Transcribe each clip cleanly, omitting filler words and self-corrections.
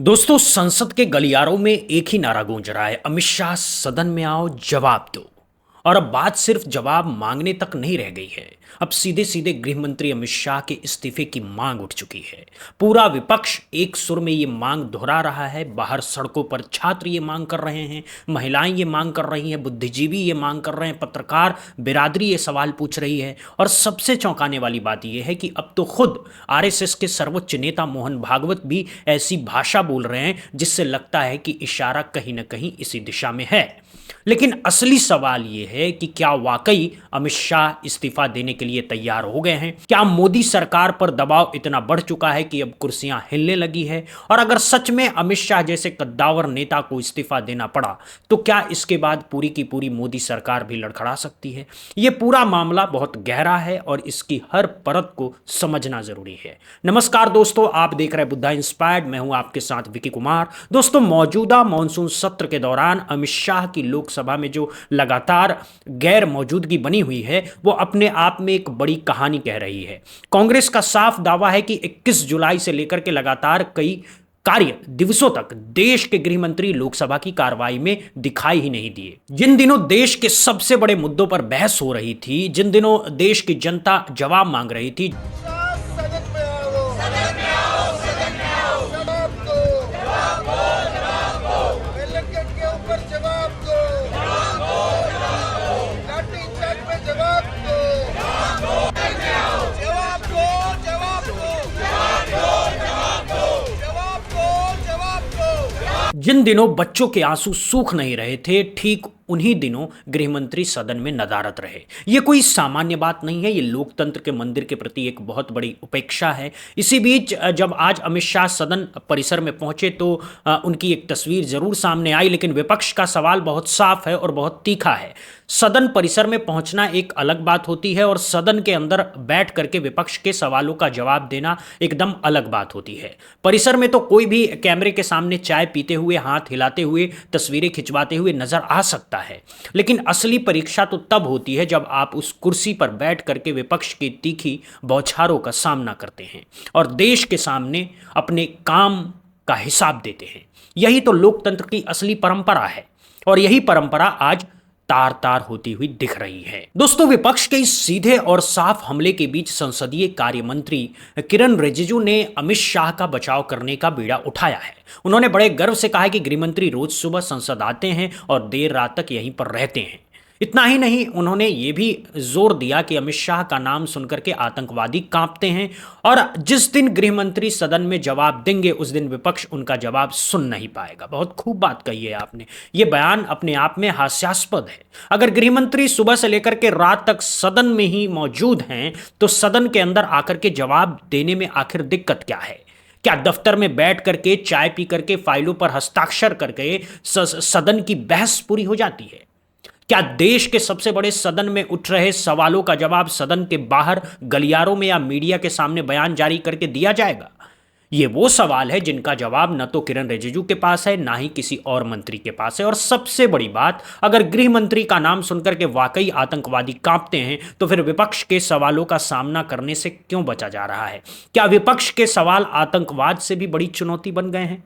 दोस्तों, संसद के गलियारों में एक ही नारा गूंज रहा है, अमित शाह सदन में आओ, जवाब दो। और अब बात सिर्फ जवाब मांगने तक नहीं रह गई है। अब सीधे सीधे गृह मंत्री अमित शाह के इस्तीफे की मांग उठ चुकी है। पूरा विपक्ष एक सुर में ये मांग दोहरा रहा है। बाहर सड़कों पर छात्र ये मांग कर रहे हैं, महिलाएं ये मांग कर रही हैं, बुद्धिजीवी ये मांग कर रहे हैं, पत्रकार बिरादरी ये सवाल पूछ रही है। और सबसे चौंकाने वाली बात यह है कि अब तो खुद आरएसएस के सर्वोच्च नेता मोहन भागवत भी ऐसी भाषा बोल रहे हैं जिससे लगता है कि इशारा कहीं ना कहीं इसी दिशा में है। लेकिन असली सवाल यह है कि क्या वाकई अमित शाह इस्तीफा देने के लिए तैयार हो गए हैं? क्या मोदी सरकार पर दबाव इतना बढ़ चुका है कि अब कुर्सियां हिलने लगी है? और अगर सच में अमित शाह जैसे कद्दावर नेता को इस्तीफा देना पड़ा तो क्या इसके बाद पूरी की पूरी मोदी सरकार भी लड़खड़ा सकती है? यह पूरा मामला बहुत गहरा है और इसकी हर परत को समझना जरूरी है। नमस्कार दोस्तों, आप देख रहे हैं बुद्धा इंस्पायर्ड। मैं हूं आपके साथ विकी कुमार। दोस्तों, मौजूदा मॉनसून सत्र के दौरान अमित शाह की लोकसभा में जो लगातार गैर मौजूदगी बनी हुई है वो अपने आप में एक बड़ी कहानी कह रही है। कांग्रेस का साफ दावा है कि 21 जुलाई से लेकर के लगातार कई कार्य दिवसों तक देश के गृह मंत्री लोकसभा की कार्रवाई में दिखाई ही नहीं दिए। जिन दिनों देश के सबसे बड़े मुद्दों पर बहस हो रही थी, जिन दिनों देश की जनता जवाब मांग रही थी, जिन दिनों बच्चों के आंसू सूख नहीं रहे थे, ठीक उन्हीं दिनों गृहमंत्री सदन में नदारत रहे। ये कोई सामान्य बात नहीं है, ये लोकतंत्र के मंदिर के प्रति एक बहुत बड़ी उपेक्षा है। इसी बीच जब आज अमित शाह सदन परिसर में पहुंचे तो उनकी एक तस्वीर जरूर सामने आई, लेकिन विपक्ष का सवाल बहुत साफ है और बहुत तीखा है। सदन परिसर में पहुंचना एक अलग बात होती है और सदन के अंदर बैठ करके विपक्ष के सवालों का जवाब देना एकदम अलग बात होती है। परिसर में तो कोई भी कैमरे के सामने चाय पीते हुए, हाथ हिलाते हुए, तस्वीरें खिंचवाते हुए नजर आ सकता है, लेकिन असली परीक्षा तो तब होती है जब आप उस कुर्सी पर बैठ करके विपक्ष की तीखी बौछारों का सामना करते हैं और देश के सामने अपने काम का हिसाब देते हैं। यही तो लोकतंत्र की असली परंपरा है और यही परंपरा आज तार तार होती हुई दिख रही है। दोस्तों, विपक्ष के इस सीधे और साफ हमले के बीच संसदीय कार्य मंत्री किरण रिजिजू ने अमित शाह का बचाव करने का बीड़ा उठाया है। उन्होंने बड़े गर्व से कहा कि गृहमंत्री रोज सुबह संसद आते हैं और देर रात तक यहीं पर रहते हैं। इतना ही नहीं, उन्होंने ये भी जोर दिया कि अमित शाह का नाम सुनकर के आतंकवादी कांपते हैं और जिस दिन गृहमंत्री सदन में जवाब देंगे उस दिन विपक्ष उनका जवाब सुन नहीं पाएगा। बहुत खूब बात कही है आपने। ये बयान अपने आप में हास्यास्पद है। अगर गृहमंत्री सुबह से लेकर के रात तक सदन में ही मौजूद हैं तो सदन के अंदर आकर के जवाब देने में आखिर दिक्कत क्या है? क्या दफ्तर में बैठ करके चाय पी करके फाइलों पर हस्ताक्षर करके सदन की बहस पूरी हो जाती है? क्या देश के सबसे बड़े सदन में उठ रहे सवालों का जवाब सदन के बाहर गलियारों में या मीडिया के सामने बयान जारी करके दिया जाएगा? ये वो सवाल है जिनका जवाब न तो किरण रिजिजू के पास है, ना ही किसी और मंत्री के पास है। और सबसे बड़ी बात, अगर गृह मंत्री का नाम सुनकर के वाकई आतंकवादी कांपते हैं तो फिर विपक्ष के सवालों का सामना करने से क्यों बचा जा रहा है? क्या विपक्ष के सवाल आतंकवाद से भी बड़ी चुनौती बन गए हैं?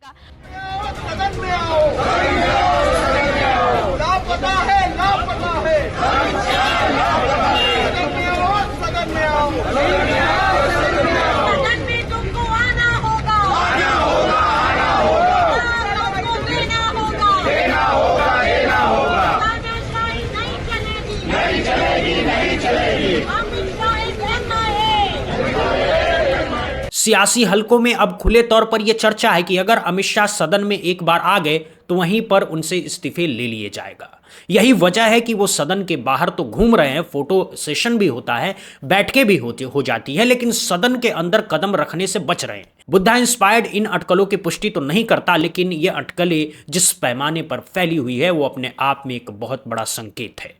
सियासी हलकों में अब खुले तौर पर यह चर्चा है कि अगर अमित शाह सदन में एक बार आ गए तो वहीं पर उनसे इस्तीफे ले लिए जाएगा। यही वजह है कि वो सदन के बाहर तो घूम रहे हैं, फोटो सेशन भी होता है, बैठकें भी हो जाती है, लेकिन सदन के अंदर कदम रखने से बच रहे हैं। बुद्धा इंस्पायर्ड इन अटकलों की पुष्टि तो नहीं करता, लेकिन ये अटकलें जिस पैमाने पर फैली हुई है वो अपने आप में एक बहुत बड़ा संकेत है।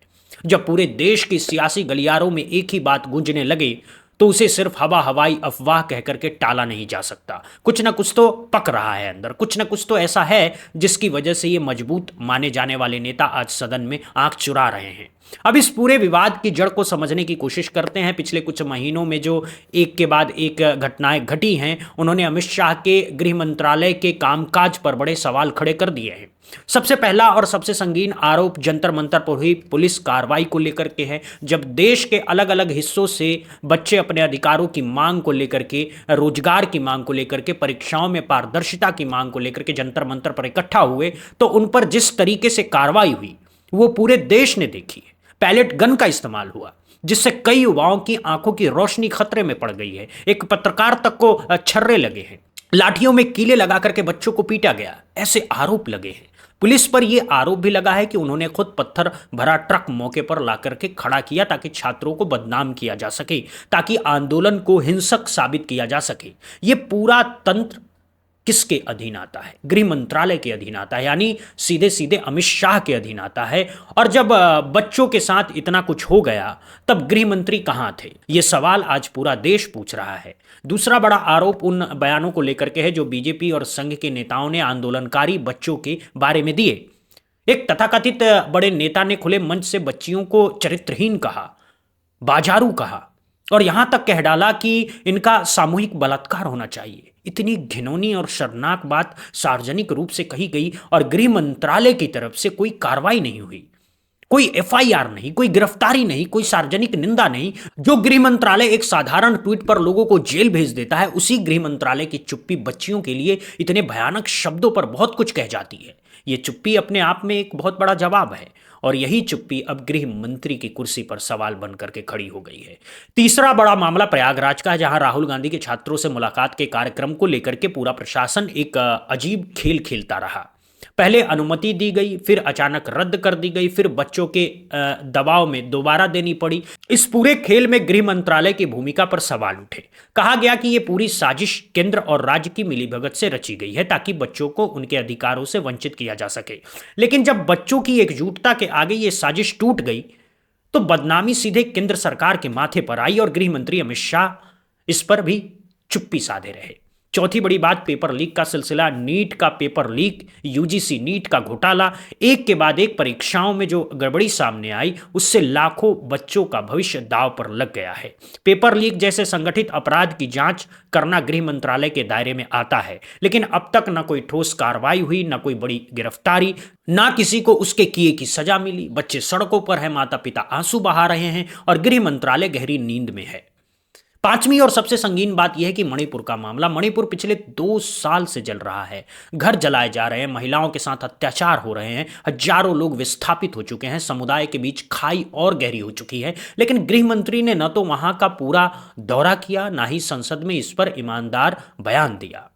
जब पूरे देश की सियासी गलियारों में एक ही बात गूंजने लगे तो उसे सिर्फ हवाई अफवाह कहकर के टाला नहीं जा सकता। कुछ ना कुछ तो पक रहा है अंदर, कुछ ना कुछ तो ऐसा है जिसकी वजह से ये मजबूत माने जाने वाले नेता आज सदन में आंख चुरा रहे हैं। अब इस पूरे विवाद की जड़ को समझने की कोशिश करते हैं। पिछले कुछ महीनों में जो एक के बाद एक घटनाएं घटी हैं, उन्होंने अमित शाह के गृह मंत्रालय के कामकाज पर बड़े सवाल खड़े कर दिए हैं। सबसे पहला और सबसे संगीन आरोप जंतर मंतर पर हुई पुलिस कार्रवाई को लेकर के है। जब देश के अलग अलग हिस्सों से बच्चे अपने अधिकारों की मांग को लेकर के, रोजगार की मांग को लेकर के, परीक्षाओं में पारदर्शिता की मांग को लेकर के जंतर मंतर पर इकट्ठा हुए, तो उन पर जिस तरीके से कार्रवाई हुई वो पूरे देश ने देखी है। पैलेट गन का इस्तेमाल हुआ, जिससे कई युवाओं की आंखों की रोशनी खतरे में पड़ गई है। एक पत्रकार तक को छर्रे लगे हैं। लाठियों में कीले लगा करके बच्चों को पीटा गया, ऐसे आरोप लगे हैं। पुलिस पर यह आरोप भी लगा है कि उन्होंने खुद पत्थर भरा ट्रक मौके पर ला करके खड़ा किया ताकि छात्रों को बदनाम किया जा सके, ताकि आंदोलन को हिंसक साबित किया जा सके। यह पूरा तंत्र किसके अधीन आता है? गृह मंत्रालय के अधीन आता है, यानी सीधे सीधे अमित शाह के अधीन आता है। और जब बच्चों के साथ इतना कुछ हो गया, तब गृह मंत्री कहां थे? यह सवाल आज पूरा देश पूछ रहा है। दूसरा बड़ा आरोप उन बयानों को लेकर के है जो बीजेपी और संघ के नेताओं ने आंदोलनकारी बच्चों के बारे में दिए। एक तथाकथित बड़े नेता ने खुले मंच से बच्चियों को चरित्रहीन कहा, बाजारू कहा, और यहां तक कह डाला कि इनका सामूहिक बलात्कार होना चाहिए। इतनी घिनौनी और शर्मनाक बात सार्वजनिक रूप से कही गई और गृह मंत्रालय की तरफ से कोई कार्रवाई नहीं हुई, कोई एफआईआर नहीं, कोई गिरफ्तारी नहीं, कोई सार्वजनिक निंदा नहीं। जो गृह मंत्रालय एक साधारण ट्वीट पर लोगों को जेल भेज देता है, उसी गृह मंत्रालय की चुप्पी बच्चियों के लिए इतने भयानक शब्दों पर बहुत कुछ कह जाती है। ये चुप्पी अपने आप में एक बहुत बड़ा जवाब है, और यही चुप्पी अब गृह मंत्री की कुर्सी पर सवाल बन करके खड़ी हो गई है। तीसरा बड़ा मामला प्रयागराज का है, जहां राहुल गांधी के छात्रों से मुलाकात के कार्यक्रम को लेकर के पूरा प्रशासन एक अजीब खेल खेलता रहा। पहले अनुमति दी गई, फिर अचानक रद्द कर दी गई, फिर बच्चों के दबाव में दोबारा देनी पड़ी। इस पूरे खेल में गृह मंत्रालय की भूमिका पर सवाल उठे। कहा गया कि यह पूरी साजिश केंद्र और राज्य की मिलीभगत से रची गई है ताकि बच्चों को उनके अधिकारों से वंचित किया जा सके। लेकिन जब बच्चों की एकजुटता के आगे यह साजिश टूट गई, तो बदनामी सीधे केंद्र सरकार के माथे पर आई और गृह मंत्री अमित शाह इस पर भी चुप्पी साधे रहे। चौथी बड़ी बात पेपर लीक का सिलसिला। नीट का पेपर लीक, यूजीसी नीट का घोटाला, एक के बाद एक परीक्षाओं में जो गड़बड़ी सामने आई, उससे लाखों बच्चों का भविष्य दांव पर लग गया है। पेपर लीक जैसे संगठित अपराध की जांच करना गृह मंत्रालय के दायरे में आता है, लेकिन अब तक न कोई ठोस कार्रवाई हुई, न कोई बड़ी गिरफ्तारी, ना किसी को उसके किए की सजा मिली। बच्चे सड़कों पर हैं, माता पिता आंसू बहा रहे हैं और गृह मंत्रालय गहरी नींद में है। पांचवी और सबसे संगीन बात यह है कि मणिपुर का मामला। मणिपुर पिछले 2 साल से जल रहा है। घर जलाए जा रहे हैं, महिलाओं के साथ अत्याचार हो रहे हैं, हजारों लोग विस्थापित हो चुके हैं, समुदाय के बीच खाई और गहरी हो चुकी है। लेकिन गृह मंत्री ने न तो वहां का पूरा दौरा किया, ना ही संसद में इस पर ईमानदार बयान दिया,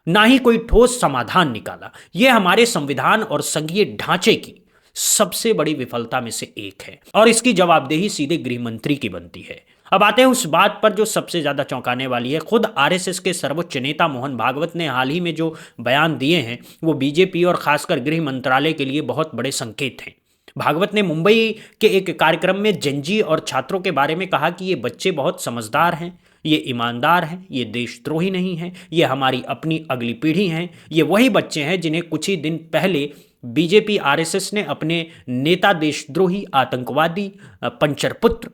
ना ही कोई ठोस समाधान निकाला। यह हमारे संविधान और संघीय ढांचे की सबसे बड़ी विफलता में से एक है, और इसकी जवाबदेही सीधे गृह मंत्री की बनती है। अब आते हैं उस बात पर जो सबसे ज्यादा चौंकाने वाली है। खुद आरएसएस के सर्वोच्च नेता मोहन भागवत ने हाल ही में जो बयान दिए हैं, वो बीजेपी और खासकर गृह मंत्रालय के लिए बहुत बड़े संकेत हैं। भागवत ने मुंबई के एक कार्यक्रम में जेनजी और छात्रों के बारे में कहा कि ये बच्चे बहुत समझदार हैं, ये ईमानदार हैं, ये देशद्रोही नहीं हैं, ये हमारी अपनी अगली पीढ़ी हैं। ये वही बच्चे हैं जिन्हें कुछ ही दिन पहले बीजेपी आरएसएस ने अपने नेता देशद्रोही, आतंकवादी, पंचर पुत्र,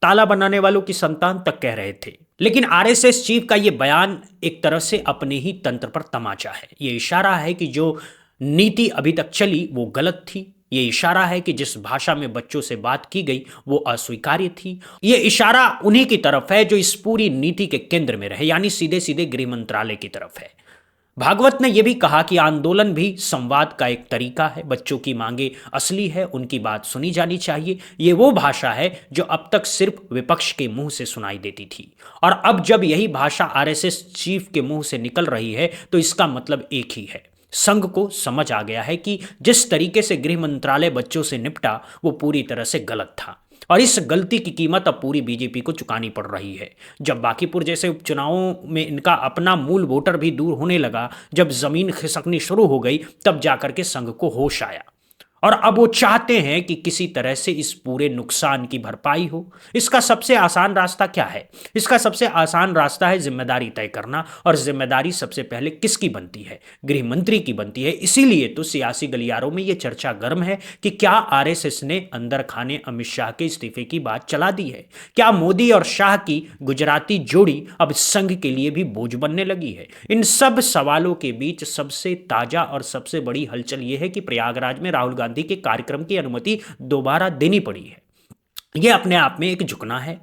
ताला बनाने वालों की संतान तक कह रहे थे। लेकिन आरएसएस चीफ का यह बयान एक तरह से अपने ही तंत्र पर तमाचा है। यह इशारा है कि जो नीति अभी तक चली वो गलत थी। ये इशारा है कि जिस भाषा में बच्चों से बात की गई वो अस्वीकार्य थी। ये इशारा उन्हीं की तरफ है जो इस पूरी नीति के केंद्र में रहे, यानी सीधे सीधे गृह मंत्रालय की तरफ है। भागवत ने यह भी कहा कि आंदोलन भी संवाद का एक तरीका है। बच्चों की मांगे असली है, उनकी बात सुनी जानी चाहिए। ये वो भाषा है जो अब तक सिर्फ विपक्ष के मुंह से सुनाई देती थी, और अब जब यही भाषा आरएसएस चीफ के मुंह से निकल रही है तो इसका मतलब एक ही है। संघ को समझ आ गया है कि जिस तरीके से गृह मंत्रालय बच्चों से निपटा वो पूरी तरह से गलत था, और इस गलती की कीमत अब पूरी बीजेपी को चुकानी पड़ रही है। जब बांकीपुर जैसे उपचुनावों में इनका अपना मूल वोटर भी दूर होने लगा, जब जमीन खिसकनी शुरू हो गई, तब जाकर के संघ को होश आया। और अब वो चाहते हैं कि किसी तरह से इस पूरे नुकसान की भरपाई हो। इसका सबसे आसान रास्ता क्या है? इसका सबसे आसान रास्ता है जिम्मेदारी तय करना, और जिम्मेदारी सबसे पहले किसकी बनती है? गृह मंत्री की बनती है। इसीलिए तो सियासी गलियारों में यह चर्चा गर्म है कि क्या आरएसएस ने अंदर खाने अमित शाह के इस्तीफे की बात चला दी है? क्या मोदी और शाह की गुजराती जोड़ी अब संघ के लिए भी बोझ बनने लगी है? इन सब सवालों के बीच सबसे ताजा और सबसे बड़ी हलचल यह है कि प्रयागराज में राहुल गांधी के कार्यक्रम की अनुमति दोबारा देनी पड़ी है। यह अपने आप में एक झुकना है।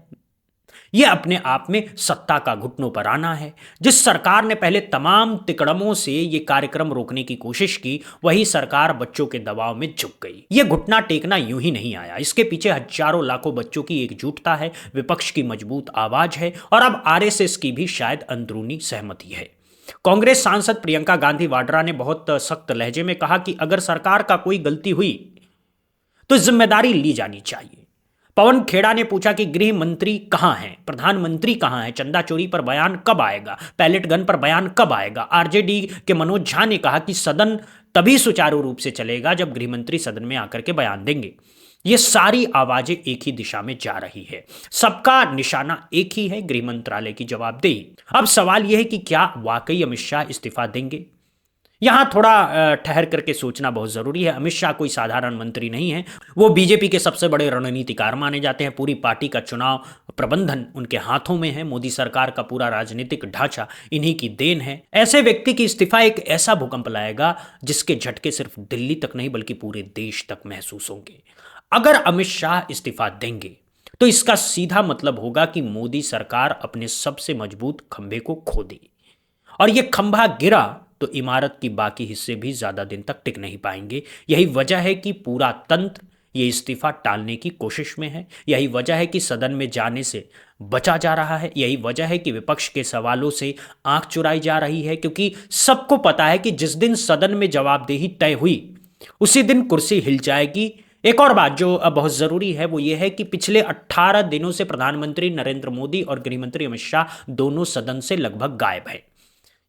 यह अपने आप में सत्ता का घुटनों पर आना है। जिस सरकार ने पहले तमाम तिकड़मों से यह कार्यक्रम रोकने की कोशिश की, वही सरकार बच्चों के दबाव में झुक गई। यह घुटना टेकना यूं ही नहीं आया। इसके पीछे हजारों लाखों बच्चों की एकजुटता है, विपक्ष की मजबूत आवाज है, और अब आरएसएस की भी शायद अंदरूनी सहमति है। कांग्रेस सांसद प्रियंका गांधी वाड्रा ने बहुत सख्त लहजे में कहा कि अगर सरकार का कोई गलती हुई तो जिम्मेदारी ली जानी चाहिए। पवन खेड़ा ने पूछा कि गृह मंत्री कहां हैं, प्रधानमंत्री कहां हैं, चंदा चोरी पर बयान कब आएगा, पैलेट गन पर बयान कब आएगा। आरजेडी के मनोज झा ने कहा कि सदन तभी सुचारू रूप से चलेगा जब गृह मंत्री सदन में आकर के बयान देंगे। ये सारी आवाजें एक ही दिशा में जा रही है, सबका निशाना एक ही है, गृह मंत्रालय की जवाबदेही। अब सवाल यह है कि क्या वाकई अमित शाह इस्तीफा देंगे? यहां थोड़ा ठहर करके सोचना बहुत जरूरी है। अमित शाह कोई साधारण मंत्री नहीं है। वो बीजेपी के सबसे बड़े रणनीतिकार माने जाते हैं। पूरी पार्टी का चुनाव प्रबंधन उनके हाथों में है। मोदी सरकार का पूरा राजनीतिक ढांचा इन्हीं की देन है। ऐसे व्यक्ति की इस्तीफा एक ऐसा भूकंप लाएगा जिसके झटके सिर्फ दिल्ली तक नहीं बल्कि पूरे देश तक महसूस होंगे। अगर अमित शाह इस्तीफा देंगे तो इसका सीधा मतलब होगा कि मोदी सरकार अपने सबसे मजबूत खंभे को खो दी, और यह खंभा गिरा तो इमारत की बाकी हिस्से भी ज्यादा दिन तक टिक नहीं पाएंगे। यही वजह है कि पूरा तंत्र ये इस्तीफा टालने की कोशिश में है। यही वजह है कि सदन में जाने से बचा जा रहा है। यही वजह है कि विपक्ष के सवालों से आंख चुराई जा रही है, क्योंकि सबको पता है कि जिस दिन सदन में जवाबदेही तय हुई उसी दिन कुर्सी हिल जाएगी। एक और बात जो अब बहुत जरूरी है वो ये है कि पिछले 18 दिनों से प्रधानमंत्री नरेंद्र मोदी और गृहमंत्री अमित शाह दोनों सदन से लगभग गायब है।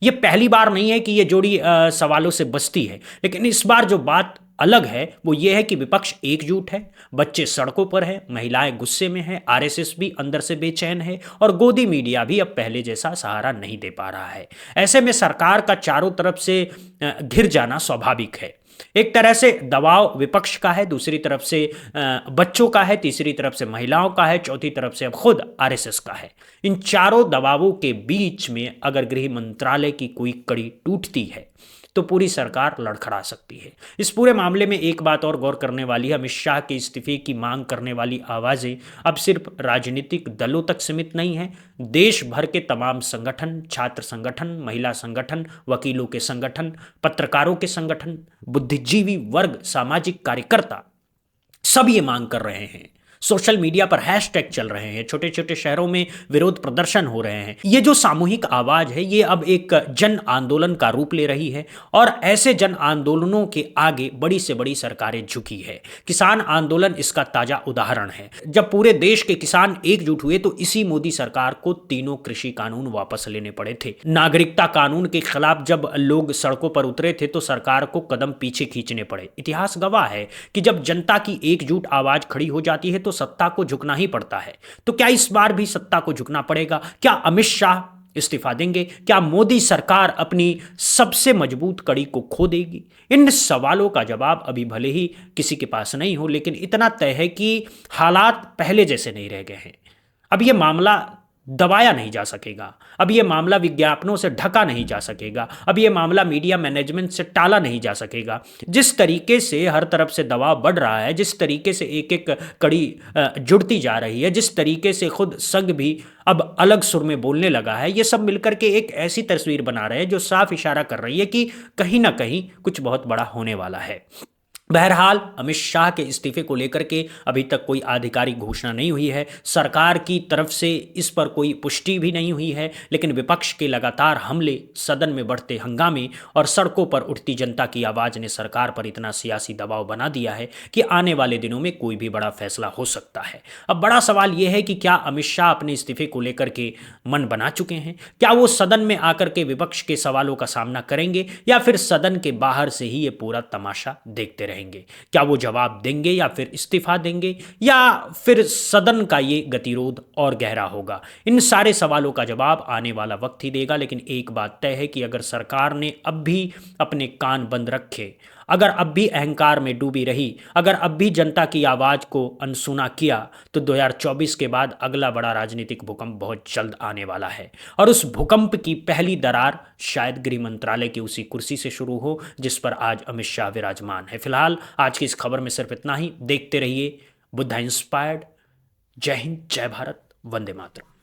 ये पहली बार नहीं है कि ये जोड़ी सवालों से बचती है, लेकिन इस बार जो बात अलग है वो ये है कि विपक्ष एकजुट है, बच्चे सड़कों पर है, महिलाएं गुस्से में है, आरएसएस भी अंदर से बेचैन है, और गोदी मीडिया भी अब पहले जैसा सहारा नहीं दे पा रहा है। ऐसे में सरकार का चारों तरफ से घिर जाना स्वाभाविक है। एक तरह से दबाव विपक्ष का है, दूसरी तरफ से बच्चों का है, तीसरी तरफ से महिलाओं का है, चौथी तरफ से अब खुद आरएसएस का है। इन चारों दबावों के बीच में अगर गृह मंत्रालय की कोई कड़ी टूटती है तो पूरी सरकार लड़खड़ा सकती है। इस पूरे मामले में एक बात और गौर करने वाली है, अमित शाह के इस्तीफे की मांग करने वाली आवाजें अब सिर्फ राजनीतिक दलों तक सीमित नहीं है। देश भर के तमाम संगठन, छात्र संगठन, महिला संगठन, वकीलों के संगठन, पत्रकारों के संगठन, बुद्धिजीवी वर्ग, सामाजिक कार्यकर्ता सब ये मांग कर रहे हैं। सोशल मीडिया पर हैशटैग चल रहे हैं, छोटे छोटे शहरों में विरोध प्रदर्शन हो रहे हैं। ये जो सामूहिक आवाज है ये अब एक जन आंदोलन का रूप ले रही है, और ऐसे जन आंदोलनों के आगे बड़ी से बड़ी सरकारें झुकी है। किसान आंदोलन इसका ताजा उदाहरण है। जब पूरे देश के किसान एकजुट हुए तो इसी मोदी सरकार को तीनों कृषि कानून वापस लेने पड़े थे। नागरिकता कानून के खिलाफ जब लोग सड़कों पर उतरे थे तो सरकार को कदम पीछे खींचने पड़े। इतिहास गवाह है कि जब जनता की एकजुट आवाज खड़ी हो जाती है तो सत्ता को झुकना ही पड़ता है। तो क्या इस बार भी सत्ता को झुकना पड़ेगा? क्या अमित शाह इस्तीफा देंगे? क्या मोदी सरकार अपनी सबसे मजबूत कड़ी को खो देगी? इन सवालों का जवाब अभी भले ही किसी के पास नहीं हो, लेकिन इतना तय है कि हालात पहले जैसे नहीं रह गए हैं। अब यह मामला दबाया नहीं जा सकेगा, अब यह मामला विज्ञापनों से ढका नहीं जा सकेगा, अब यह मामला मीडिया मैनेजमेंट से टाला नहीं जा सकेगा। जिस तरीके से हर तरफ से दबाव बढ़ रहा है, जिस तरीके से एक एक कड़ी जुड़ती जा रही है, जिस तरीके से खुद संघ भी अब अलग सुर में बोलने लगा है, ये सब मिलकर के एक ऐसी तस्वीर बना रहे हैं जो साफ इशारा कर रही है कि कहीं ना कहीं कुछ बहुत बड़ा होने वाला है। बहरहाल अमित शाह के इस्तीफे को लेकर के अभी तक कोई आधिकारिक घोषणा नहीं हुई है। सरकार की तरफ से इस पर कोई पुष्टि भी नहीं हुई है, लेकिन विपक्ष के लगातार हमले, सदन में बढ़ते हंगामे और सड़कों पर उठती जनता की आवाज ने सरकार पर इतना सियासी दबाव बना दिया है कि आने वाले दिनों में कोई भी बड़ा फैसला हो सकता है। अब बड़ा सवाल यह है कि क्या अमित शाह अपने इस्तीफे को लेकर के मन बना चुके हैं? क्या वो सदन में आकर के विपक्ष के सवालों का सामना करेंगे, या फिर सदन के बाहर से ही ये पूरा तमाशा देखते रहेंगे। क्या वो जवाब देंगे या फिर इस्तीफा देंगे, या फिर सदन का ये गतिरोध और गहरा होगा? इन सारे सवालों का जवाब आने वाला वक्त ही देगा। लेकिन एक बात तय है कि अगर सरकार ने अब भी अपने कान बंद रखे, अगर अब भी अहंकार में डूबी रही, अगर अब भी जनता की आवाज को अनसुना किया, तो 2024 के बाद अगला बड़ा राजनीतिक भूकंप बहुत जल्द आने वाला है। और उस भूकंप की पहली दरार शायद गृह मंत्रालय की उसी कुर्सी से शुरू हो जिस पर आज अमित शाह विराजमान है। फिलहाल आज की इस खबर में सिर्फ इतना ही। देखते रहिए बुद्धा इंस्पायर्ड। जय हिंद, जय भारत, वंदे मातरम।